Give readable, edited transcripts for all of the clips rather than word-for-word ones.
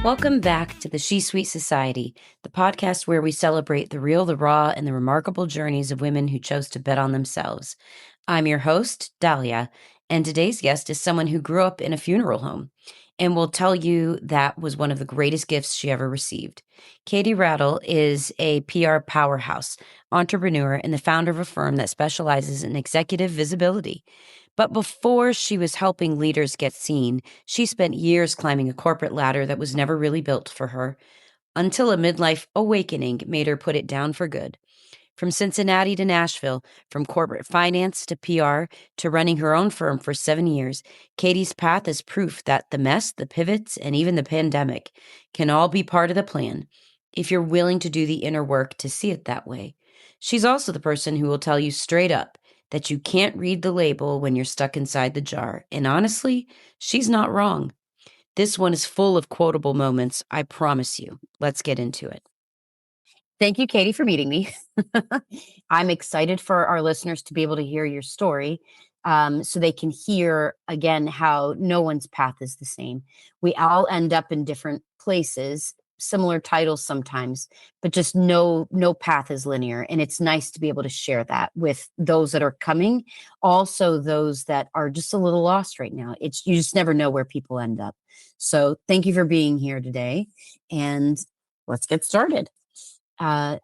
Welcome back to the She-Suite Society, the podcast where we celebrate the real, the raw, and the remarkable journeys of women who chose to bet on themselves. I'm your host, Dahlia, and today's guest is someone who grew up in a funeral home and will tell you that was one of the greatest gifts she ever received. Katie Radel is a PR powerhouse, entrepreneur, and the founder of a firm that specializes in executive visibility. But before she was helping leaders get seen, she spent years climbing a corporate ladder that was never really built for her, until a midlife awakening made her put it down for good. From Cincinnati to Nashville, from corporate finance to PR to running her own firm for 7 years, Katie's path is proof that the mess, the pivots, and even the pandemic can all be part of the plan if you're willing to do the inner work to see it that way. She's also the person who will tell you straight up that you can't read the label when you're stuck inside the jar. And honestly, she's not wrong. This one is full of quotable moments, I promise you. Let's get into it. Thank you, Katie, for meeting me. I'm excited for our listeners to be able to hear your story, so they can hear, again, how no one's path is the same. We all end up in different places, similar titles sometimes, but just no path is linear. And it's nice to be able to share that with those that are coming, also those that are just a little lost right now. You just never know where people end up. So thank you for being here today, and let's get started. Let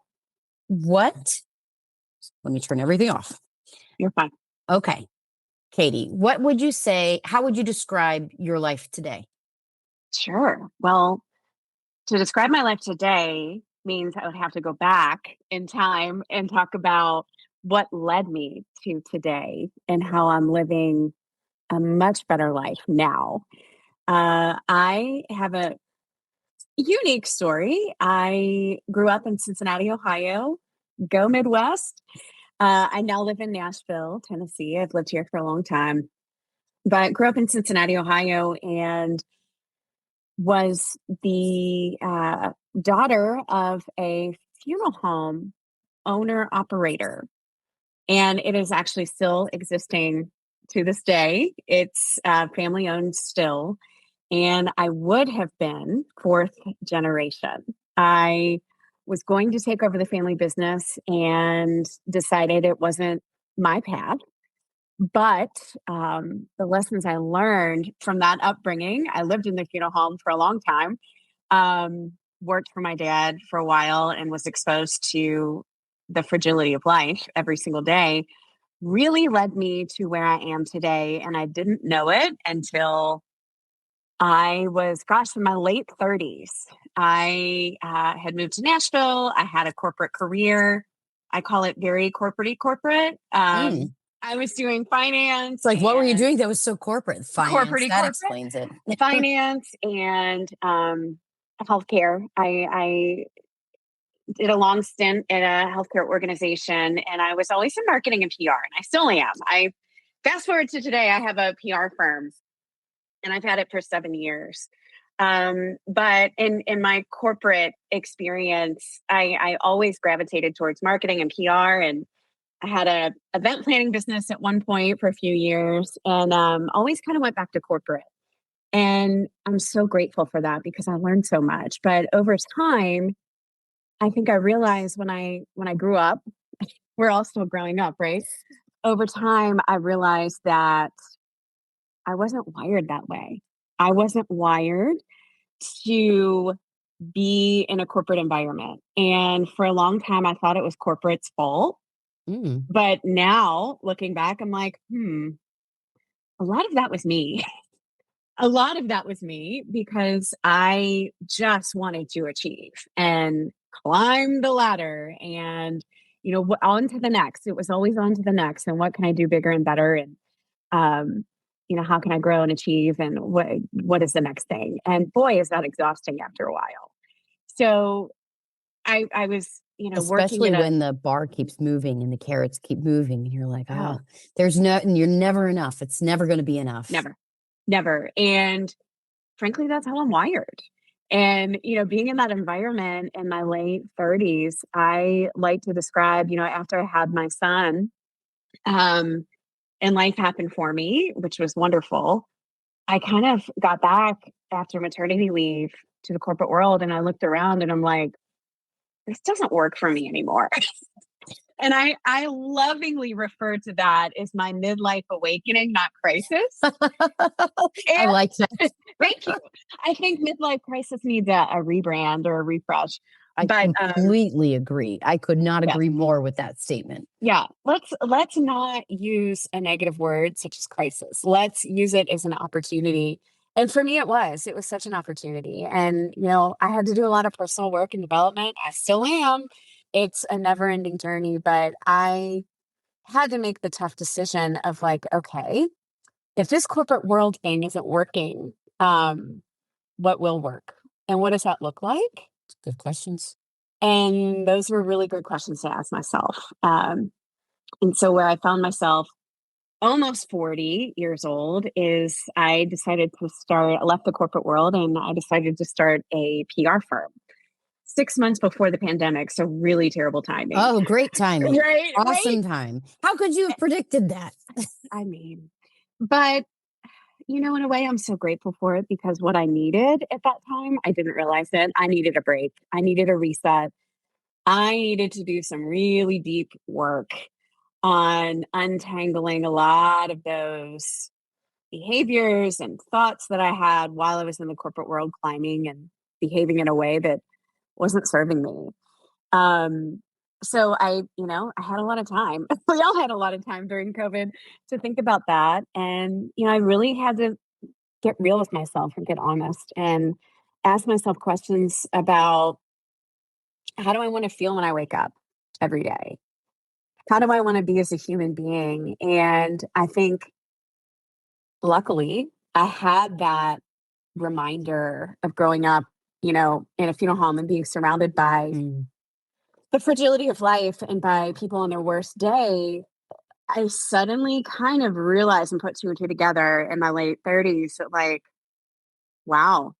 me turn everything off. You're fine. Okay. Katie, what would you say, how would you describe your life today? Sure. Well, to describe my life today means I would have to go back in time and talk about what led me to today and how I'm living a much better life now. I have a unique story. I grew up in Cincinnati, Ohio. Go Midwest. I now live in Nashville, Tennessee. I've lived here for a long time, but grew up in Cincinnati, Ohio, and was the daughter of a funeral home owner operator. And it is actually still existing to this day. It's family owned still. And I would have been fourth generation. I was going to take over the family business and decided it wasn't my path. But the lessons I learned from that upbringing, I lived in the funeral home for a long time, worked for my dad for a while, and was exposed to the fragility of life every single day, really led me to where I am today. And I didn't know it until I was, in my late 30s. I had moved to Nashville. I had a corporate career. I call it very corporate. I was doing finance. Like, what were you doing that was so corporate? Finance, that explains it. Finance and healthcare. I did a long stint in a healthcare organization, and I was always in marketing and PR, and I still am. I fast forward to today, I have a PR firm, and I've had it for 7 years. But in my corporate experience, I always gravitated towards marketing and PR, and I had a event planning business at one point for a few years, and always kind of went back to corporate. And I'm so grateful for that because I learned so much. But over time, I think I realized when I grew up, we're all still growing up, right? Over time, I realized that I wasn't wired that way. I wasn't wired to be in a corporate environment. And for a long time, I thought it was corporate's fault. But now looking back, I'm like, a lot of that was me. A lot of that was me because I just wanted to achieve and climb the ladder and, on to the next. It was always on to the next. And what can I do bigger and better? And, how can I grow and achieve? And what is the next thing? And boy, is that exhausting after a while. So I was, especially when the bar keeps moving and the carrots keep moving and you're like, you're never enough. It's never going to be enough. Never. And frankly, that's how I'm wired. And, being in that environment in my late 30s, I like to describe, after I had my son, and life happened for me, which was wonderful. I kind of got back after maternity leave to the corporate world and I looked around and I'm like, this doesn't work for me anymore. And I lovingly refer to that as my midlife awakening, not crisis. I And like that. thank you. I think midlife crisis needs a rebrand or a refresh. I But completely agree. I could not yeah, agree more with that statement. yeah. Let's not use a negative word such as crisis. Let's use it as an opportunity. And for me, it was such an opportunity. And, I had to do a lot of personal work and development. I still am. It's a never ending journey, but I had to make the tough decision of like, okay, if this corporate world thing isn't working, what will work? And what does that look like? Good questions. And those were really good questions to ask myself. And so where I found myself almost 40 years old is I left the corporate world and I decided to start a PR firm 6 months before the pandemic. So really terrible timing. Oh, great timing. Right. Awesome time. How could you have predicted that? I mean, but in a way, I'm so grateful for it because what I needed at that time, I didn't realize it. I needed a break. I needed a reset. I needed to do some really deep work on untangling a lot of those behaviors and thoughts that I had while I was in the corporate world climbing and behaving in a way that wasn't serving me. So I had a lot of time. We all had a lot of time during COVID to think about that. And, I really had to get real with myself and get honest and ask myself questions about how do I want to feel when I wake up every day? How do I want to be as a human being? And I think luckily I had that reminder of growing up, in a funeral home and being surrounded by the fragility of life and by people on their worst day. I suddenly kind of realized and put two and two together in my late 30s that like, wow,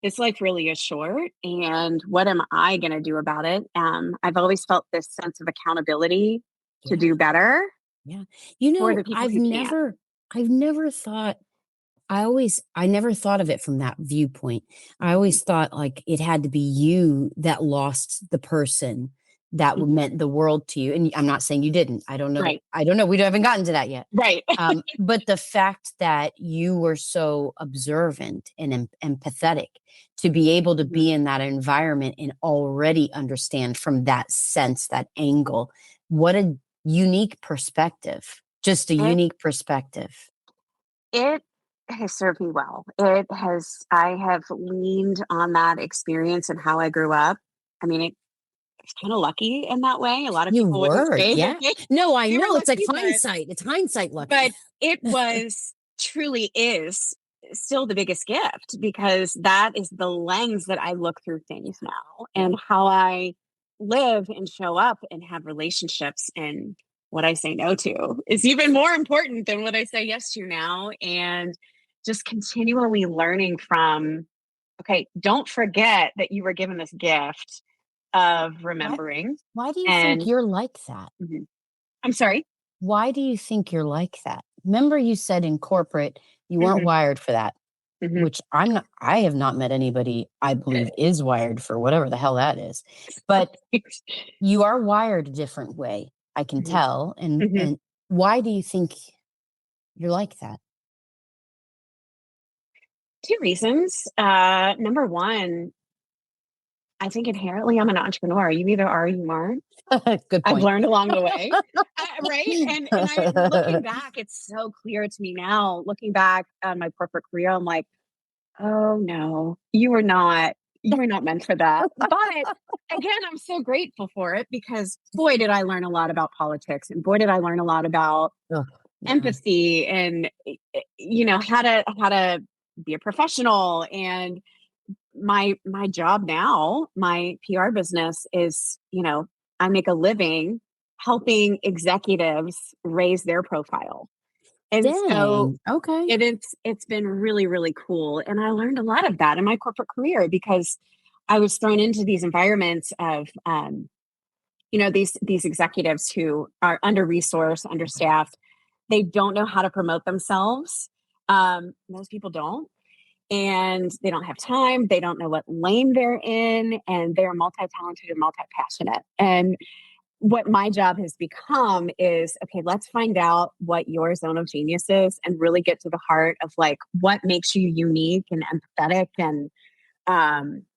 this life really is short. And what am I going to do about it? I've always felt this sense of accountability to do better Yeah. for the people who can't. I've never thought, I never thought of it from that viewpoint. I always thought like it had to be you that lost the person that Mhm. meant the world to you. And I'm not saying you didn't. I don't know. Right. I don't know. We haven't gotten to that yet. Right. But the fact that you were so observant and empathetic to be able to be in that environment and already understand from that sense, that angle, what a unique perspective, just a it, unique perspective. it has served me well. I have leaned on that experience and how I grew up. I mean, it's kind of lucky in that way. A lot of You people wouldn't were, say yeah. No, I they were know. It's like lucky, hindsight. It's hindsight lucky. but it was truly is still the biggest gift because that is the lens that I look through things now and how I live and show up and have relationships and what I say no to is even more important than what I say yes to now. And just continually learning from, okay, don't forget that you were given this gift of Why, remembering. why do you think And you're like that? Mhm. I'm sorry. Why do you think you're like that? Remember you said in corporate, you weren't hmm wired for that, hmm which I have not met anybody I believe is wired for whatever the hell that is. But you are wired a different way. I can Mhm. tell. And Mhm. why do you think you're like that? Two reasons. Number one, I think inherently I'm an entrepreneur. You either are or you aren't. Good I've point. learned along the way, right? And I looking back, it's so clear to me now. Looking back on my corporate career, I'm like, oh no, you were not meant for that. But again, I'm so grateful for it because boy, did I learn a lot about politics, and boy, did I learn a lot about Ugh, yeah. empathy and how to be a professional. And my job now, my PR business is, I make a living helping executives raise their profile. And so Dang. Okay. it's been really, really cool. And I learned a lot of that in my corporate career because I was thrown into these environments of these executives who are under resourced, understaffed. They don't know how to promote themselves. Most people don't. and they don't have time. They don't know what lane they're in, and they're multi-talented and multi-passionate. And what my job has become is, okay, let's find out what your zone of genius is and really get to the heart of like what makes you unique and empathetic, and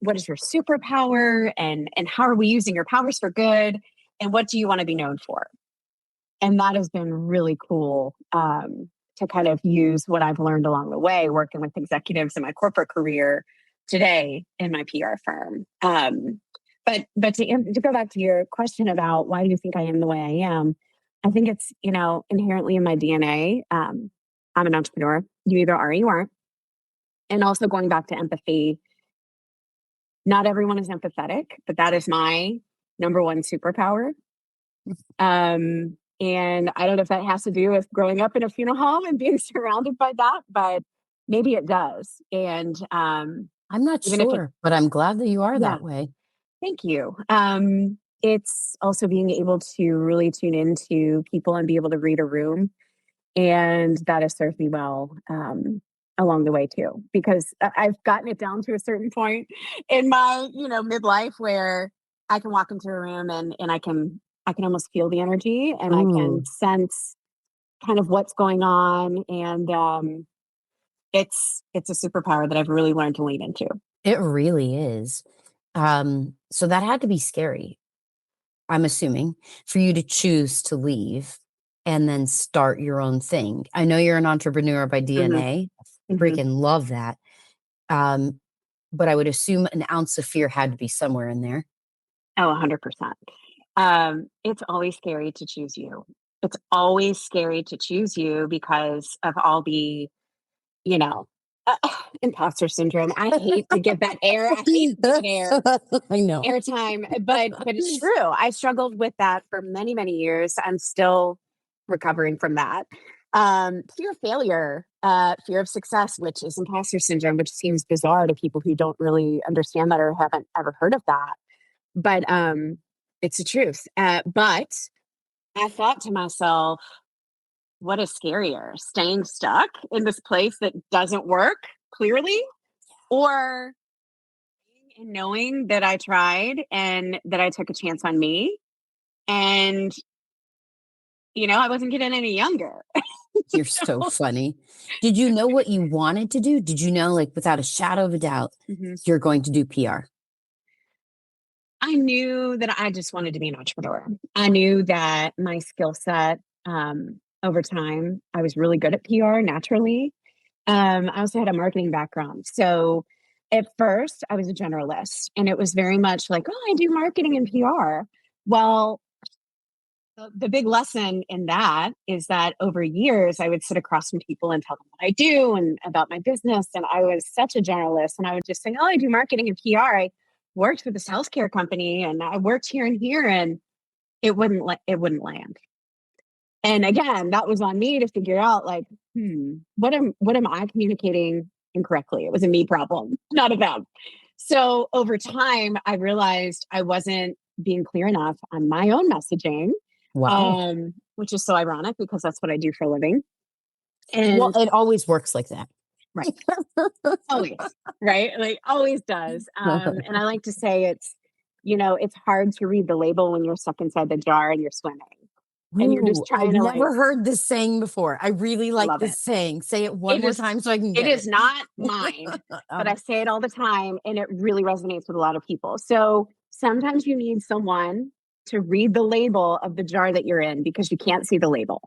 what is your superpower, and how are we using your powers for good, and what do you want to be known for? And that has been really cool, to kind of use what I've learned along the way working with executives in my corporate career today in my PR firm. But to go back to your question about why do you think I am the way I am, I think it's, inherently in my DNA. I'm an entrepreneur. You either are or you aren't. And also going back to empathy, not everyone is empathetic, but that is my number one superpower. And I don't know if that has to do with growing up in a funeral home and being surrounded by that, but maybe it does. And I'm not even if sure, but I'm glad that you are Yeah. that way. Thank you. It's also being able to really tune into people and be able to read a room. And that has served me well along the way too, because I've gotten it down to a certain point in my, midlife where I can walk into a room and I can almost feel the energy, and I Ooh, can sense kind of what's going on. And it's a superpower that I've really learned to lean into. it really is. So that had to be scary, I'm assuming, for you to choose to leave and then start your own thing. I know you're an entrepreneur by Mhm, DNA. mhm. Freaking love that. Um, but I would assume an ounce of fear had to be somewhere in there. Oh, 100%. It's always scary to choose you. It's always scary to choose you because of all the, you know, uh, imposter syndrome. I hate to give that air. I hate to give it I know. airtime, but it's true. I struggled with that for many, many years. I'm still recovering from that. Fear of failure, fear of success, which is imposter syndrome, which seems bizarre to people who don't really understand that or haven't ever heard of that. But it's the truth. But I thought to myself, what is scarier, staying stuck in this place that doesn't work clearly, or and knowing that I tried and that I took a chance on me, and I wasn't getting any younger. You're so funny. Did you know what you wanted to do? Did you know, like, without a shadow of a doubt, Mhm. you're going to do PR? I knew that I just wanted to be an entrepreneur. I knew that my skill set, over time, I was really good at PR naturally. I also had a marketing background. So at first, I was a generalist, and it was very much like, oh, I do marketing and PR. Well, the big lesson in that is that over years, I would sit across from people and tell them what I do and about my business. And I was such a generalist. And I would just say, oh, I do marketing and PR. I worked for this healthcare company and I worked here and here. And it wouldn't land. And again, that was on me to figure out like, what am I communicating incorrectly? It was a me problem, not a them. So over time, I realized I wasn't being clear enough on my own messaging, Wow. which is so ironic because that's what I do for a living. Well, And it always works like that. right, always, right, like always does. And I like to say it's hard to read the label when you're stuck inside the jar and you're swimming, and you're just Ooh, I've trying to like never heard this saying before. I really I like love it. this saying. Say it one It more is time so I can it get is it. not mine, but I Oh, say it all the time and it really resonates with a lot of people. So sometimes you need someone to read the label of the jar that you're in because you can't see the label.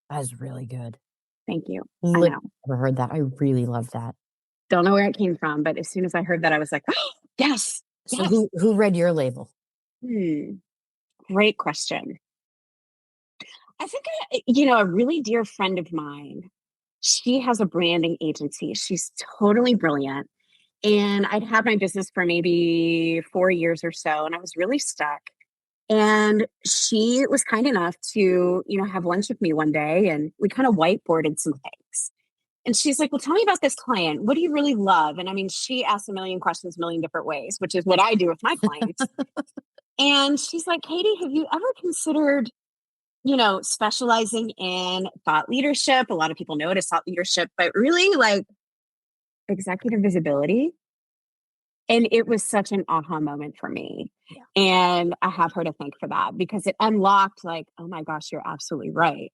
that's really good. Thank you. I Literally know. never heard that. I really love that. Don't know where it came from, but as soon as I heard that, I was like, oh, yes, So yes. who read your label? Hmm. Great question. I think, a really dear friend of mine, she has a branding agency. She's totally brilliant. And I'd had my business for maybe 4 years or so, and I was really stuck. And she was kind enough to, have lunch with me one day, and we kind of whiteboarded some things. And she's like, well, tell me about this client. What do you really love? And I mean, she asks a million questions, a million different ways, which is what I do with my clients. And she's like, Katie, have you ever considered, specializing in thought leadership? A lot of people know it as thought leadership, but really like executive visibility. And it was such an aha moment for me. Yeah. And I have her to thank for that, because it unlocked, like, oh my gosh, you're absolutely right.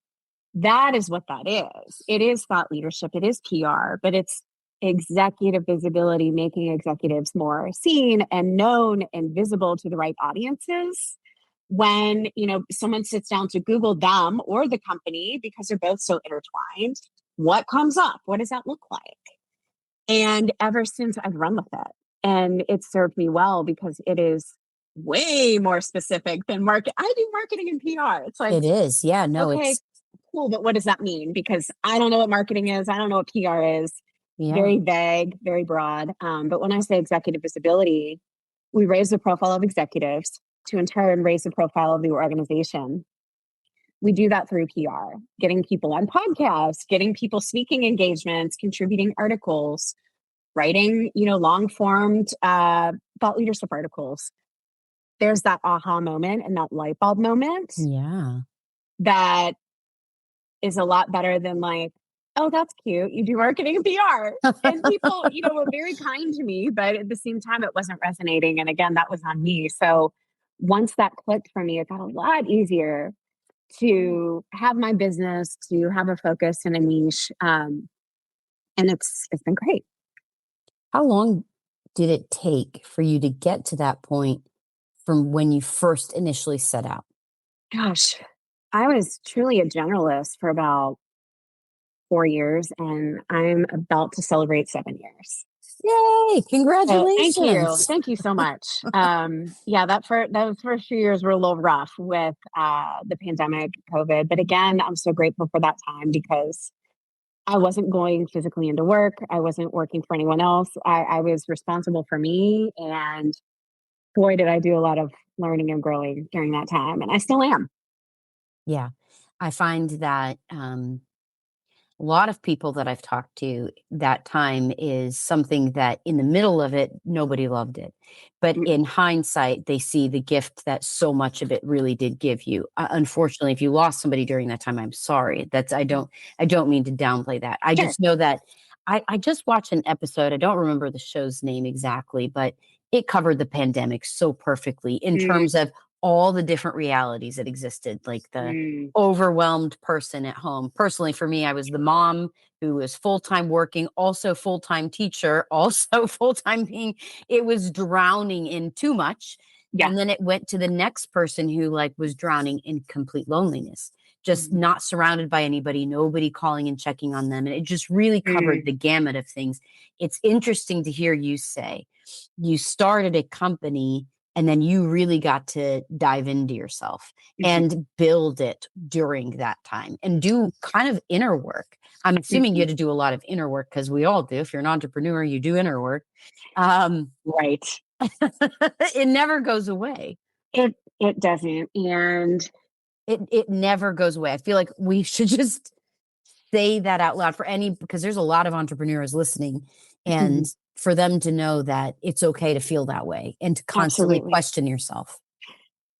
That is what that is. It is thought leadership. It is PR, but it's executive visibility, making executives more seen and known and visible to the right audiences. When, someone sits down to Google them or the company, because they're both so intertwined, what comes up? What does that look like? And ever since, I've run with it, and it served me well, because it is way more specific than market. I do marketing and PR. It's like, It is. Yeah. No, okay, cool, but what does that mean? Because I don't know what marketing is. I don't know what PR is. yeah. Very vague, very broad. But when I say executive visibility, we raise the profile of executives to in turn raise the profile of the organization. We do that through PR, getting people on podcasts, getting people speaking engagements, contributing articles, writing, long formed thought leadership articles. There's that aha moment and that light bulb moment. Yeah. That is a lot better than like, oh, that's cute, you do marketing and PR. And people, were very kind to me, but at the same time, it wasn't resonating. And again, that was on me. So once that clicked for me, it got a lot easier to have my business, to have a focus and a niche. And it's been great. How long did it take for you to get to that point from when you first initially set out? Gosh, I was truly a generalist for about 4 years, and I'm about to celebrate 7 years. Yay! So thank you. Congratulations. Thank you so much. Yeah, those first few years were a little rough with the pandemic, COVID. But again, I'm so grateful for that time, because I wasn't going physically into work. I wasn't working for anyone else. I was responsible for me. And boy, did I do a lot of learning and growing during that time. And I still am. Yeah. I find that a lot of people that I've talked to, that time is something that in the middle of it, nobody loved it. But Mm, in hindsight, they see the gift that so much of it really did give you. Unfortunately, if you lost somebody during that time, I'm sorry. I don't mean to downplay that. I Sure. just know that I just watched an episode. I don't remember the show's name exactly, but it covered the pandemic so perfectly in Mm, terms of all the different realities that existed, like the mm, overwhelmed person at home. Personally, for me, I was the mom who was full-time working, also full-time teacher, also full-time being, it was drowning in too much. yeah. And then it went to the next person who like was drowning in complete loneliness, just Mm, not surrounded by anybody, nobody calling and checking on them. And it just really covered mm, the gamut of things. It's interesting to hear you say you started a company and then you really got to dive into yourself mhm, and build it during that time and do kind of inner work. I'm assuming you mhm. had to do a lot of inner work because we all do. If you're an entrepreneur, you do inner work. Um, Right. it never goes away. It doesn't. And It never goes away. I feel like we should just say that out loud for any, because there's a lot of entrepreneurs listening, and mhm, for them to know that it's okay to feel that way and to constantly absolutely. question yourself.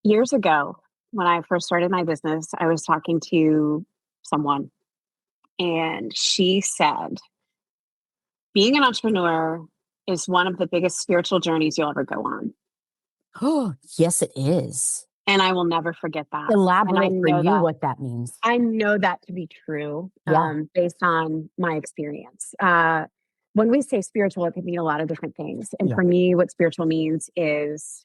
Years ago, when I first started my business, I was talking to someone, and she said, being an entrepreneur is one of the biggest spiritual journeys you'll ever go on. Oh, yes, it is. And I will never forget that. And Elaborate for you what that means. I know that to be true, Yeah. based on my experience. When we say spiritual, it can mean a lot of different things. And Yeah. for me, what spiritual means is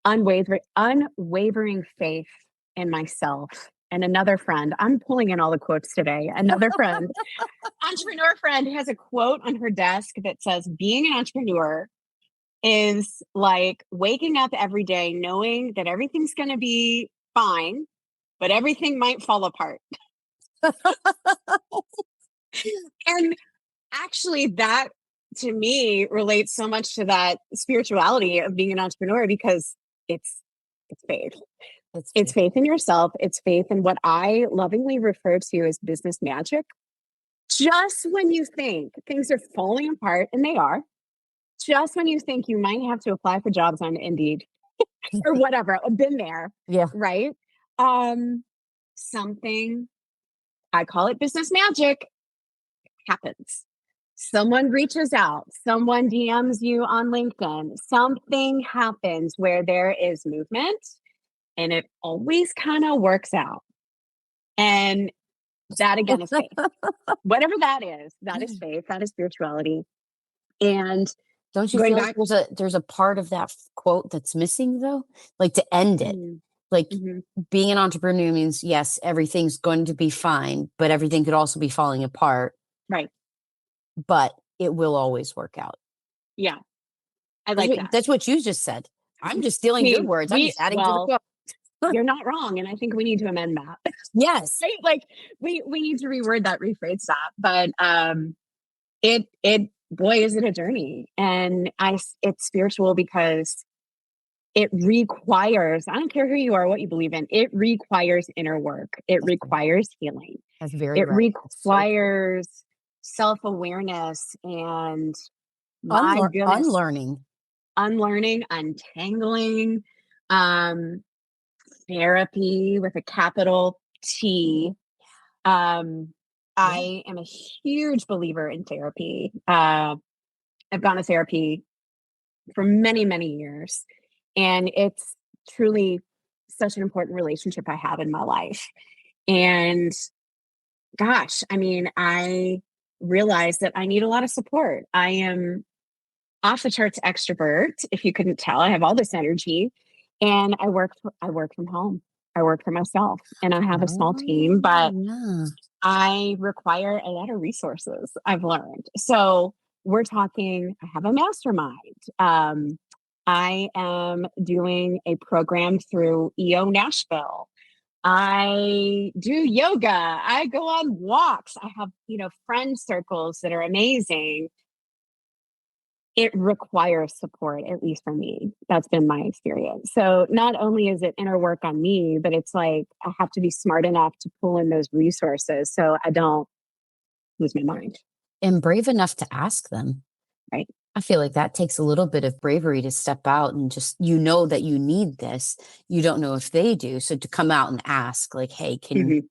unwavering faith in myself. And another friend, I'm pulling in all the quotes today. Another friend, entrepreneur friend, has a quote on her desk that says, being an entrepreneur is like waking up every day knowing that everything's going to be fine, but everything might fall apart. And actually, that to me relates so much to that spirituality of being an entrepreneur, because it's it's faith. It's It's faith. faith in yourself. It's faith in what I lovingly refer to as business magic. Just when you think things are falling apart, and they are, just when you think you might have to apply for jobs on Indeed or whatever, I've been there, Yeah. right? Um, Something, I call it business magic, happens. someone reaches out, someone DMs you on LinkedIn, something happens where there is movement, and it always kind of works out. And that again is faith. Whatever that is faith, that is spirituality. And don't you going feel back, like there's a part of that quote that's missing though? Like to end it. Like being an entrepreneur means, yes, everything's going to be fine, but everything could also be falling apart. Right. But it will always work out. Yeah. I like that. That's what you just said. I'm just stealing your words. I'm just adding to the quote. You're not wrong. And I think we need to amend that. Yes. Right? Like we need to reword that, rephrase that. But boy, is it a journey. And it's spiritual because it requires, I don't care who you are, what you believe in, it requires inner work. It requires healing. That's very It right. requires self-awareness and my goodness, unlearning, untangling, therapy with a capital T. I am a huge believer in therapy. I've gone to therapy for many, many years, and it's truly such an important relationship I have in my life. And gosh, I mean, I realized that I need a lot of support. I am off the charts extrovert. If you couldn't tell, I have all this energy, and I work from home. I work for myself, and I have a small team, but I require a lot of resources, I've learned. So we're talking, I have a mastermind. I am doing a program through EO Nashville. I do yoga. I go on walks. I have, friend circles that are amazing. It requires support, at least for me. That's been my experience. So not only is it inner work on me, but it's like I have to be smart enough to pull in those resources so I don't lose my mind. And brave enough to ask them. Right. I feel like that takes a little bit of bravery to step out and just, that you need this. You don't know if they do. So to come out and ask like, hey, can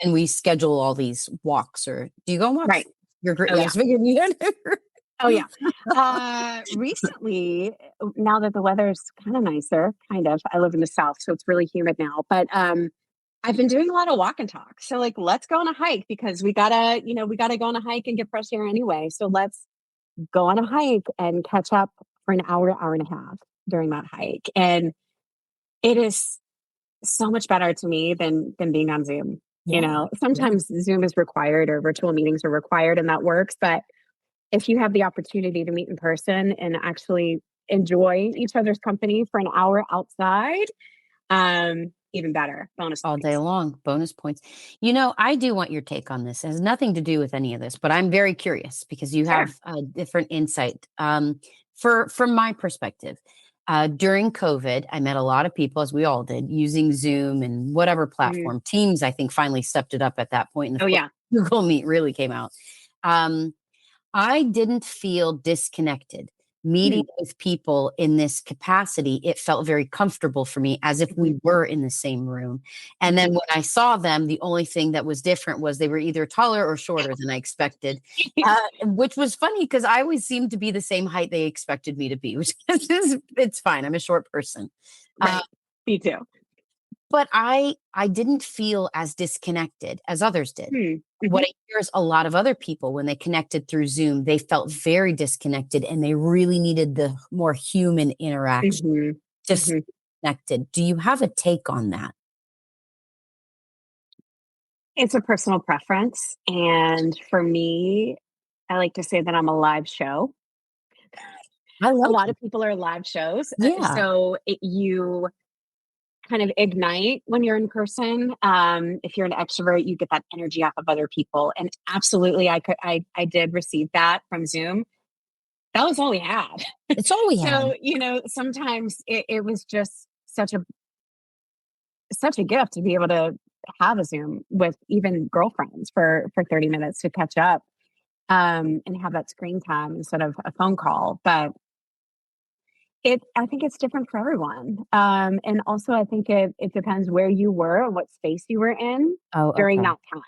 we schedule all these walks, or do you go on walks? Right. You're great. Oh, yeah. Oh, yeah. Recently, now that the weather's kind of nicer, I live in the South, so it's really humid now, but I've been doing a lot of walk and talk. So like, let's go on a hike because we gotta go on a hike and get fresh air anyway. So let's go on a hike and catch up for an hour and a half during that hike. And it is so much better to me than being on Zoom. Sometimes Zoom is required or virtual meetings are required, and that works, but if you have the opportunity to meet in person and actually enjoy each other's company for an hour outside, even better. Bonus all points. day long. Bonus points. I do want your take on this. It has nothing to do with any of this, but I'm very curious because you have a different insight. From my perspective, during COVID, I met a lot of people, as we all did, using Zoom and whatever platform. Teams, I think, finally stepped it up at that point. And Google Meet really came out. I didn't feel disconnected. Meeting with people in this capacity, it felt very comfortable for me, as if we were in the same room. And then when I saw them, the only thing that was different was they were either taller or shorter than I expected, which was funny because I always seemed to be the same height they expected me to be, which is, it's fine. I'm a short person. Right. Me too. But I didn't feel as disconnected as others did. What I hear is a lot of other people, when they connected through Zoom, they felt very disconnected and they really needed the more human interaction to stay connected. Do you have a take on that? It's a personal preference. And for me, I like to say that I'm a live show. A lot of people are live shows. Yeah. So you kind of ignite when you're in person. If you're an extrovert, you get that energy off of other people. And absolutely, I did receive that from Zoom. That was all we had. It's all we had. So, sometimes it was just such a gift to be able to have a Zoom with even girlfriends for 30 minutes to catch up and have that screen time instead of a phone call. But I think it's different for everyone. And also I think it depends where you were and what space you were in during that time.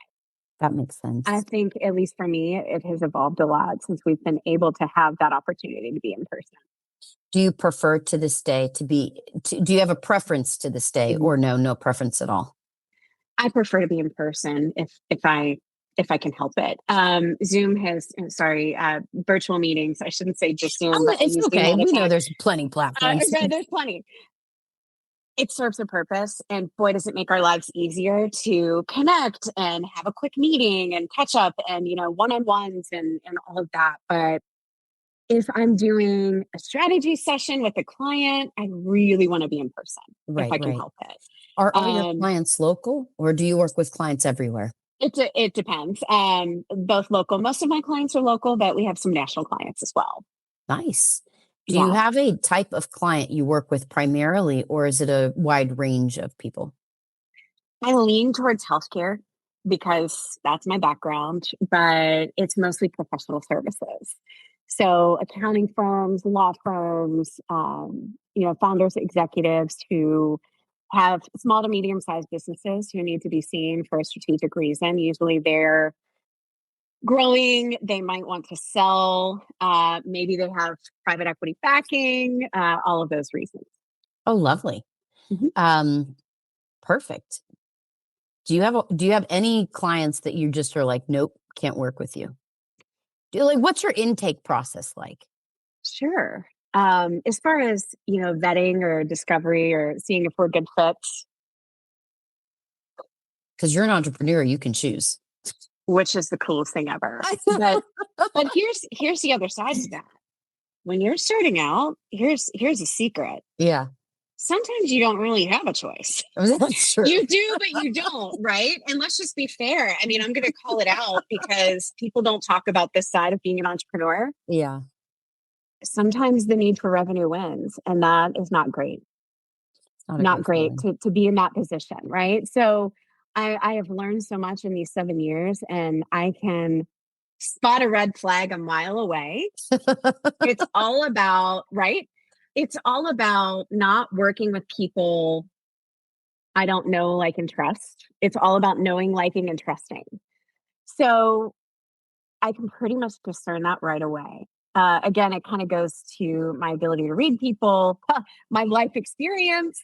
That makes sense. I think, at least for me, it has evolved a lot since we've been able to have that opportunity to be in person. Do you prefer to this day do you have a preference to this day, Mhm. or no preference at all? I prefer to be in person if I can help it. Zoom has, virtual meetings. I shouldn't say just Zoom, but I It's use Zoom okay. all the We know time. there's plenty platforms. There's plenty. It serves a purpose, and boy, does it make our lives easier to connect and have a quick meeting and catch up and, one-on-ones and all of that. But if I'm doing a strategy session with a client, I really want to be in person if Right, I can right. help it. Are your clients local, or do you work with clients everywhere? It depends. Both local. Most of my clients are local, but we have some national clients as well. Nice. Do you Yeah. have a type of client you work with primarily, or is it a wide range of people? I lean towards healthcare because that's my background, but it's mostly professional services. So accounting firms, law firms, founders, executives who have small to medium sized businesses who need to be seen for a strategic reason. Usually they're growing, they might want to sell, maybe they have private equity backing, all of those reasons. Oh, lovely. Mhm. Perfect. Do you have any clients that you just are like, nope, can't work with you? What's your intake process like? Sure. As far as, vetting or discovery or seeing if we're good fits, Because you're an entrepreneur, you can choose. which is the coolest thing ever. But here's the other side to that. When you're starting out, here's a secret. Yeah, Sometimes you don't really have a choice. that's true. You do, but you don't, right? And let's just be fair. I mean, I'm going to call it out because people don't talk about this side of being an entrepreneur. Yeah, Sometimes the need for revenue wins, and that is not great. it's not a Not great great feeling. to be in that position, right? So I have learned so much in these 7 years, and I can spot a red flag a mile away. It's all about, right? It's all about not working with people I don't know, like, and trust. It's all about knowing, liking, and trusting. So I can pretty much discern that right away. Again, it kind of goes to my ability to read people, my life experience,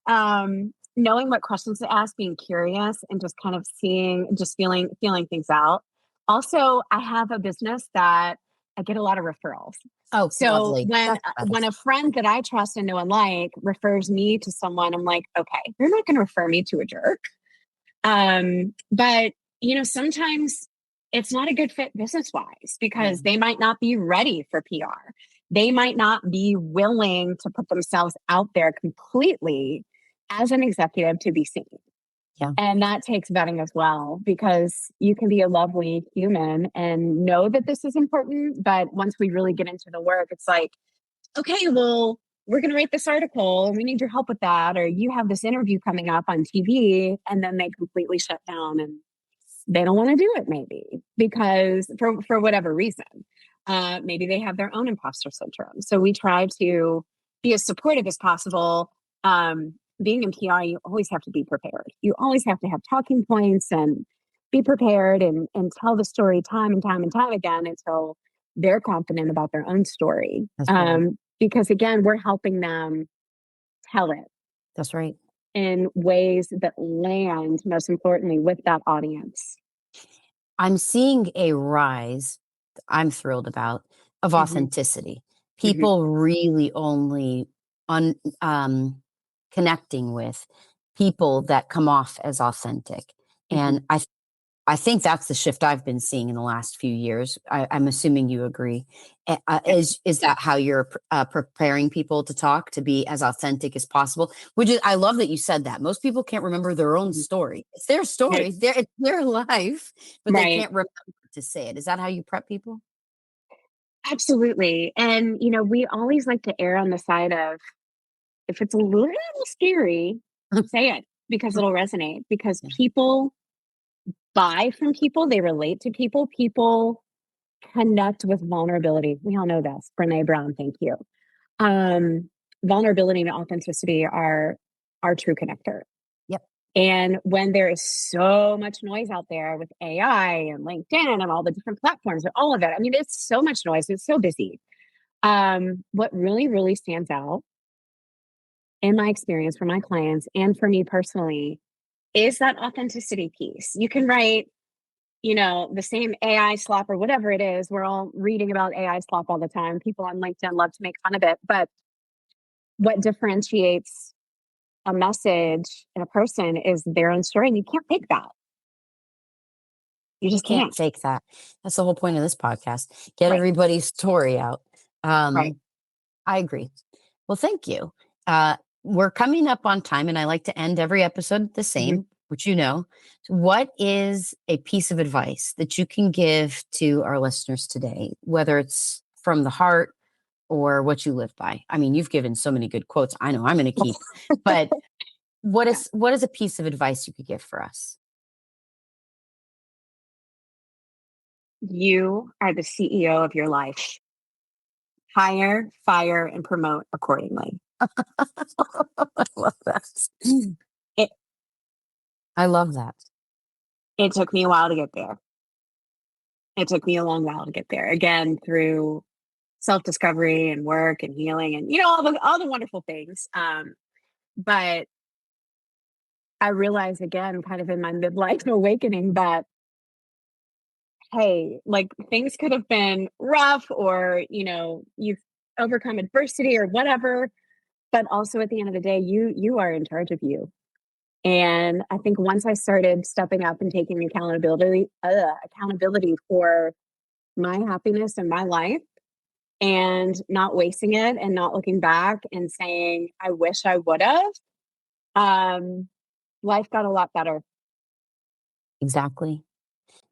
knowing what questions to ask, being curious, and just kind of feeling things out. Also, I have a business that I get a lot of referrals. Oh, So lovely. when That's the when best. a friend that I trust and know and like refers me to someone, I'm like, okay, you're not going to refer me to a jerk. But sometimes it's not a good fit business wise because they might not be ready for PR. They might not be willing to put themselves out there completely as an executive to be seen. Yeah. And that takes vetting as well because you can be a lovely human and know that this is important. But once we really get into the work, it's like, okay, well, we're going to write this article and we need your help with that. Or you have this interview coming up on TV. And then they completely shut down and they don't want to do it, maybe because for whatever reason. Maybe they have their own imposter syndrome. So we try to be as supportive as possible. Being in PR, you always have to be prepared. You always have to have talking points and be prepared and tell the story time and time and time again until they're confident about their own story. That's right. Because again, we're helping them tell it That's right. in ways that land, most importantly, with that audience. I'm seeing a rise, I'm thrilled about, of Mhm. authenticity. Mhm. People really only un, connecting with people that come off as authentic. Mhm. And I think that's the shift I've been seeing in the last few years. I'm assuming you agree. Yeah. Is that how you're preparing people to talk to be as authentic as possible? Which is, I love that you said that. Most people can't remember their own Mhm. story. It's their story. Right. It's their life, but they Right. can't remember to say it. Is that how you prep people? Absolutely. And, we always like to err on the side of if it's a little scary, say it because it'll resonate. Because Yeah. people buy from people, they relate to people, people connect with vulnerability. We all know this. Brene Brown, thank you. Um, Vulnerability and authenticity are our true connector. Yep. And when there is so much noise out there with AI and LinkedIn and all the different platforms and all of it, I mean, it's so much noise. It's so busy. What really, really stands out in my experience for my clients and for me personally is that authenticity piece. You can write, the same AI slop or whatever it is. We're all reading about AI slop all the time. People on LinkedIn love to make fun of it. But what differentiates a message in a person is their own story. And you can't fake that. You You just can't can't. fake that. That's the whole point of this podcast. Get Right. everybody's story out. Right. I agree. Well, thank you. We're coming up on time, and I like to end every episode the Mhm. same, which you know. What is a piece of advice that you can give to our listeners today, whether it's from the heart or what you live by? I mean, you've given so many good quotes. I know I'm going to keep, but Yeah. what is a piece of advice you could give for us? You are the CEO of your life. Hire, fire, and promote accordingly. I love that. It I love that. it took me a while to get there. It took me a long while to get there. Again, through self-discovery and work and healing and all the wonderful things. But I realized again, kind of in my midlife awakening, that hey, like things could have been rough or you've overcome adversity or whatever, but also at the end of the day, you are in charge of you. And I think once I started stepping up and taking accountability for my happiness and my life and not wasting it and not looking back and saying, I wish I would have, um, life got a lot better. Exactly.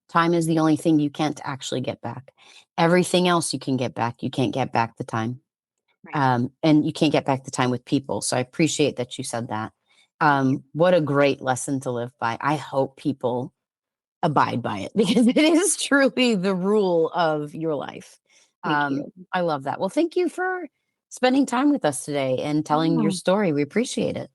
Time is the only thing you can't actually get back. Everything else you can get back. You can't get back the time. Right. And you can't get back the time with people. So I appreciate that you said that. Thank you. What a great lesson to live by. I hope people abide by it because it is truly the rule of your life. Thank you. I love that. Well, thank you for spending time with us today and telling your Yeah. story. We appreciate it.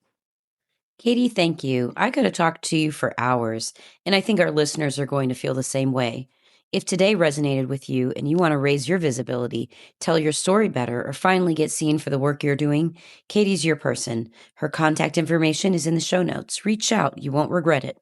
Katie, thank you. I could have talked to you for hours, and I think our listeners are going to feel the same way. If today resonated with you and you want to raise your visibility, tell your story better, or finally get seen for the work you're doing, Katie's your person. Her contact information is in the show notes. Reach out, you won't regret it.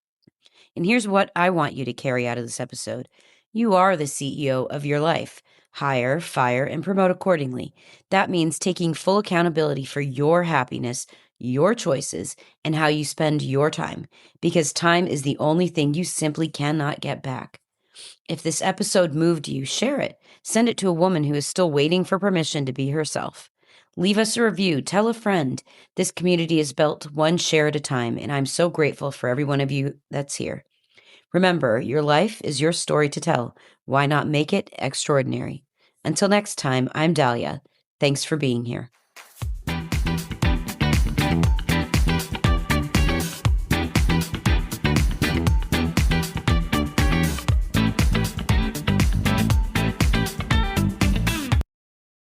And here's what I want you to carry out of this episode: you are the CEO of your life. Hire, fire, and promote accordingly. That means taking full accountability for your happiness, your choices, and how you spend your time, because time is the only thing you simply cannot get back. If this episode moved you, share it. Send it to a woman who is still waiting for permission to be herself. Leave us a review. Tell a friend. This community is built one share at a time, and I'm so grateful for every one of you that's here. Remember, your life is your story to tell. Why not make it extraordinary? Until next time, I'm Dahlia. Thanks for being here.